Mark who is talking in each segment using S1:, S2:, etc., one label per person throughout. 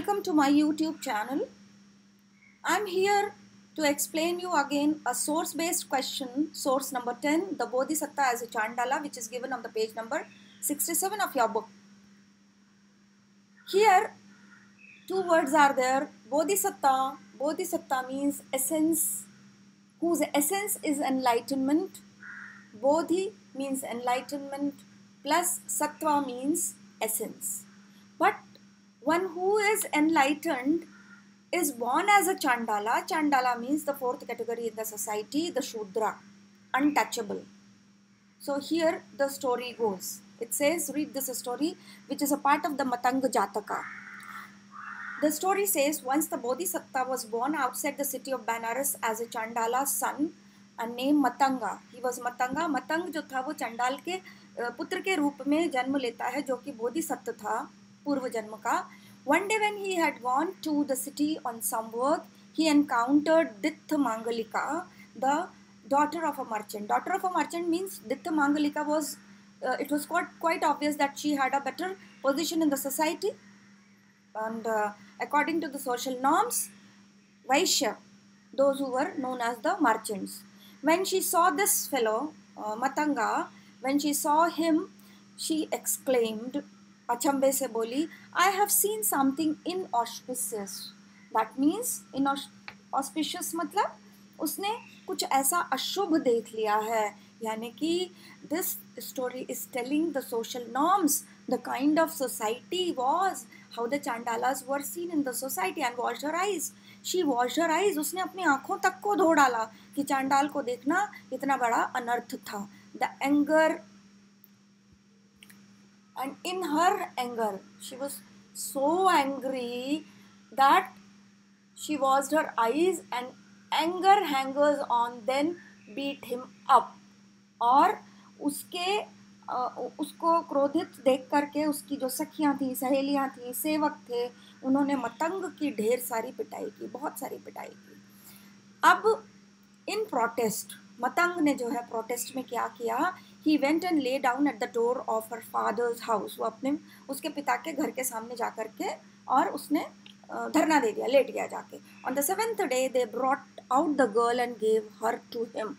S1: Welcome to my YouTube channel. I'm here to explain you again a source-based question, source number 10, the Bodhisatta as a Chandala, which is given on the page number 67 of your book. Here, two words are there, Bodhisatta. Bodhisatta means essence, whose essence is enlightenment. Bodhi means enlightenment, plus Sattva means essence. But one who is enlightened is born as a Chandala. Chandala means the fourth category in the society, the Shudra, untouchable. So here the story goes. It says, read this story, which is a part of the Matanga Jataka. The story says, once the Bodhisatta was born outside the city of Banaras as a Chandala's son, and named Matanga. He was Matanga. Matang जो था वो चंडाल के पुत्र के रूप में जन्म लेता है, जो कि बोधिसत्व था पूर्व जन्म का. One day when he had gone to the city on some work, he encountered Dittha Mangalika, the daughter of a merchant. Daughter of a merchant means Dittha Mangalika was, it was quite obvious that she had a better position in the society, and according to the social norms, Vaishya, those who were known as the merchants. When she saw this fellow, Matanga, when she saw him, she exclaimed, अचंबे से बोली, I have seen something inauspicious. That means inauspicious मतलब उसने कुछ ऐसा अशुभ देख लिया है. यानी कि this story is telling the social norms, the kind of society was, how the Chandalas were seen in the society, and washed her eyes. She washed her eyes. उसने अपनी आँखों तक को धो डाला कि चांडाल को देखना इतना बड़ा अनर्थ था. The anger, and in her anger, she was so angry that she washed her eyes, and anger hangers on then beat him up. और उसको क्रोधित देख करके उसकी जो सखियाँ थी, सहेलियाँ थी, सेवक थे, उन्होंने मतंग की ढेर सारी पिटाई की, बहुत सारी पिटाई की. अब इन प्रोटेस्ट, मतंग ने जो है प्रोटेस्ट में क्या किया, he went and lay down at the door of her father's house. वो अपने उसके पिता के घर के सामने जा करके और उसने धरना दे दिया, लेट गया जाके. On the seventh day they brought out the girl and gave her to him.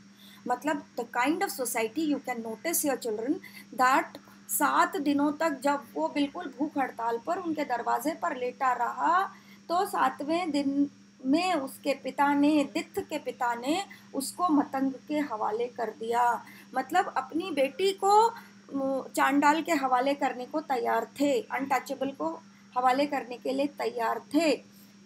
S1: मतलब the kind of society you can notice your children that 7 दिनों तक जब वो बिल्कुल भूख हड़ताल पर उनके दरवाजे पर लेटा रहा, तो 7वें दिन में उसके पिता ने, दित्थ के पिता ने उसको मतंग के हवाले कर दिया. मतलब अपनी बेटी को चांडाल के हवाले करने को तैयार थे, अनटचेबल को हवाले करने के लिए तैयार थे,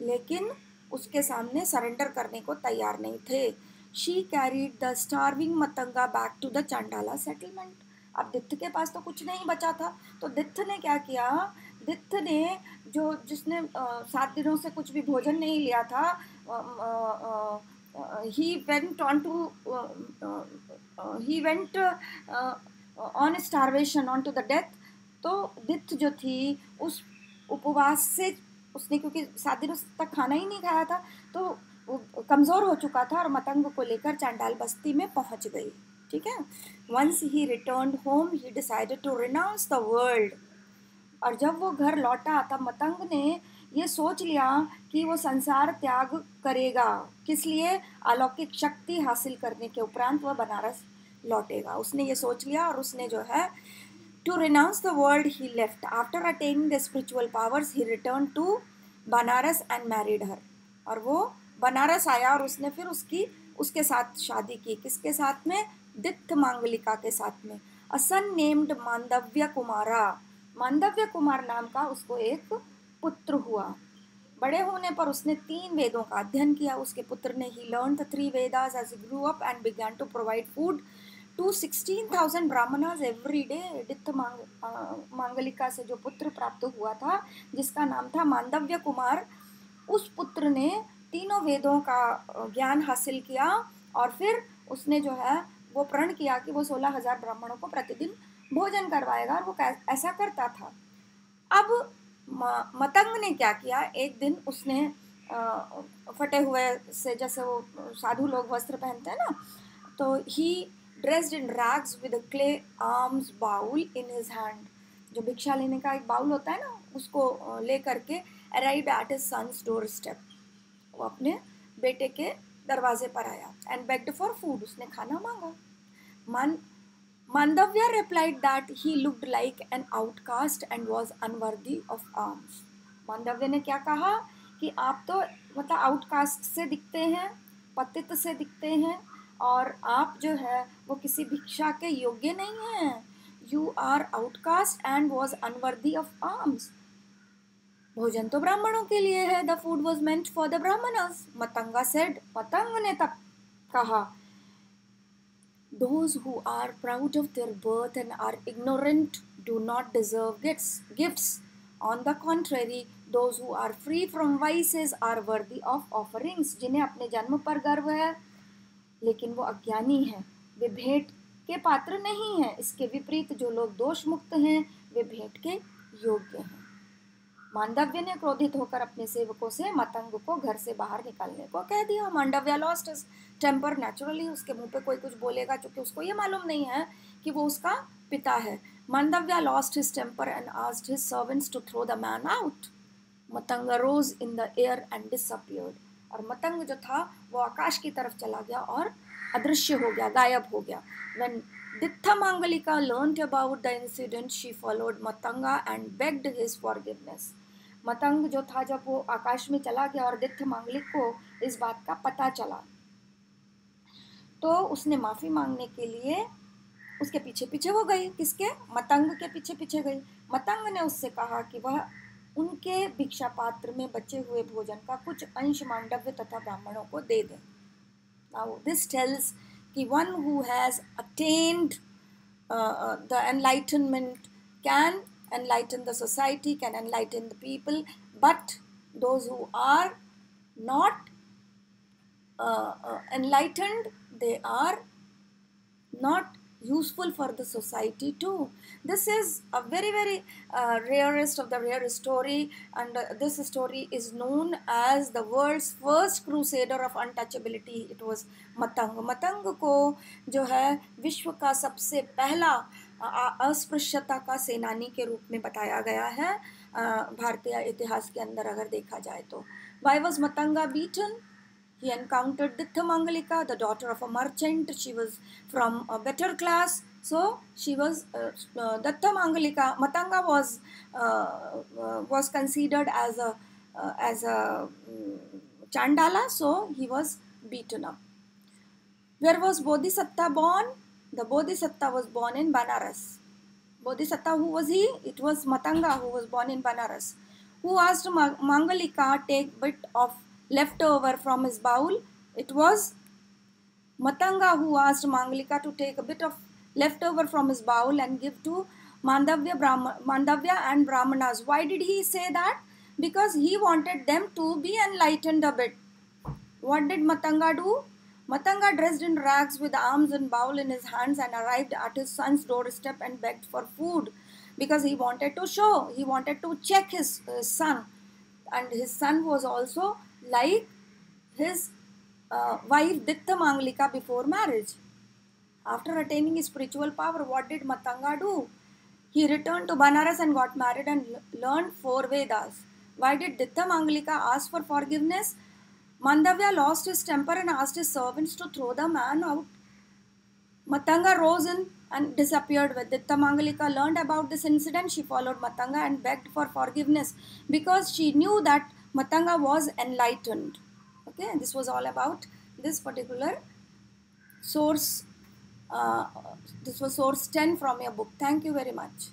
S1: लेकिन उसके सामने सरेंडर करने को तैयार नहीं थे. She carried the starving Matanga back to the Chandala settlement. अब दित्थ के पास तो कुछ नहीं बचा था, तो दित्थ ने क्या किया, दित्थ ने जिसने 7 दिनों से कुछ भी भोजन नहीं लिया था, he went on starvation on to the death. तो दित्थ जो थी उस उपवास से उसने, क्योंकि 7 दिनों तक खाना ही नहीं खाया था, तो कमज़ोर हो चुका था और मतंग को लेकर चांडाल बस्ती में पहुंच गई. ठीक है. Once he return home he decided to renounce the world. और जब वो घर लौटा तब मतंग ने ये सोच लिया कि वो संसार त्याग करेगा. किस लिए? अलौकिक शक्ति हासिल करने के उपरांत वह बनारस लौटेगा. उसने ये सोच लिया और उसने जो है to renounce the world he left. After attaining the spiritual powers he return to Banaras and married her. और वो बनारस आया और उसने फिर उसके साथ शादी की. किसके साथ में? दित्थ मांगलिका के साथ में. अ सन नेम्ड मांडव्य कुमारा. मांडव्य कुमार नाम का उसको एक पुत्र हुआ. बड़े होने पर उसने 3 वेदों का अध्ययन किया. उसके पुत्र ने ही learn the 3 Vedas as he grew up and began to provide food to 16,000 Brahmanas every day. Dittha Mangalika से जो पुत्र प्राप्त हुआ था, जिसका नाम था मांडव्य कुमार, उस पुत्र ने तीनों वेदों का ज्ञान हासिल किया और फिर उसने जो है वो प्रण किया कि वो 16,000 ब्राह्मणों को प्रतिदिन भोजन करवाएगा, और वो ऐसा करता था. अब मतंग ने क्या किया, एक दिन उसने फटे हुए से, जैसे वो साधु लोग वस्त्र पहनते हैं ना, तो he dressed in rags with a clay alms bowl in his hand. जो भिक्षा लेने का एक बाउल होता है ना, उसको ले करके arrived at his son's doorstep. वो अपने बेटे के दरवाजे पर आया. And begged for food. उसने खाना मांगा. Mandavya replied that he looked like an outcast and was unworthy of alms. Mandavya ने क्या कहा कि आप तो मतलब आउटकास्ट से दिखते हैं, पतित से दिखते हैं, और आप जो है वो किसी भिक्षा के योग्य नहीं हैं. You are outcast and was unworthy of arms. भोजन तो ब्राह्मणों के लिए है. The food was meant for the Brahmanas. Matanga said, Matang ने तब कहा, those who are proud of their birth and are ignorant do not deserve gifts. On the contrary, those who are free from vices are worthy of offerings. जिन्हें अपने जन्म पर गर्व है लेकिन वो अज्ञानी हैं, वे भेंट के पात्र नहीं हैं. इसके विपरीत जो लोग दोष मुक्त हैं वे भेंट के योग्य हैं. मांडव्य ने क्रोधित होकर अपने सेवकों से मतंग को घर से बाहर निकालने को कह दिया. Mandavya lost his temper naturally. उसके मुंह पे कोई कुछ बोलेगा क्योंकि उसको ये मालूम नहीं है कि वो उसका पिता है. Mandavya lost his temper and asked his servants to throw the man out. Matang rose in the air and disappeared. और मतंग जो था वो आकाश की तरफ चला गया और अदृश्य हो गया, गायब हो गया. When Dithamangalika learnt about the incident, she followed Matanga and begged his forgiveness. Matang जो था जब वो आकाश में चला गया और दित्थमांगलिक को इस बात का पता चला तो उसने माफी मांगने के लिए उसके पीछे पीछे वो गई. किसके? मतंग के पीछे पीछे गई. मतंग ने उससे कहा कि वह उनके भिक्षा पात्र में बचे हुए भोजन का कुछ अंश मांडव्य तथा ब्राह्मणों को दे दे. Now this tells कि one who has attained the enlightenment can enlighten the society, can enlighten the people, but those who are not enlightened, they are not useful for the society too. This is a very rarest of the rare story, and this story is known as the world's first crusader of untouchability. It was Matang. Matang को जो है विश्व का सबसे पहला अस्पृश्यता का सेनानी के रूप में बताया गया है भारतीय इतिहास के अंदर अगर देखा जाए तो. Why was Matanga beaten? He encountered Dithamangalika, the daughter of a merchant. She was from a better class, so she was Dithamangalika. Matanga was considered as a Chandala, so he was beaten up. Where was Bodhisatta born? The Bodhisatta was born in Banaras. Bodhisatta, who was he? It was Matanga who was born in Banaras. Who asked Mangalika take bit of leftover from his bowl? It was Matanga who asked Mangalika to take a bit of leftover from his bowl and give to Mandavya and Brahmanas. Why did he say that? Because he wanted them to be enlightened a bit. What did Matanga do? Matanga dressed in rags with arms and bowl in his hands and arrived at his son's doorstep and begged for food because he wanted to show, he wanted to check his son, and his son was also like his wife Dithamangalika before marriage. After attaining his spiritual power, what did Matanga do? He returned to Banaras and got married and learned 4 Vedas. Why did Dithamangalika ask for forgiveness? Mandavya lost his temper and asked his servants to throw the man out. Matanga rose in and disappeared. When Dithamangalika learned about this incident, she followed Matanga and begged for forgiveness because she knew that Matanga was enlightened. Okay, this was all about this particular source. This was source 10 from your book. Thank you very much.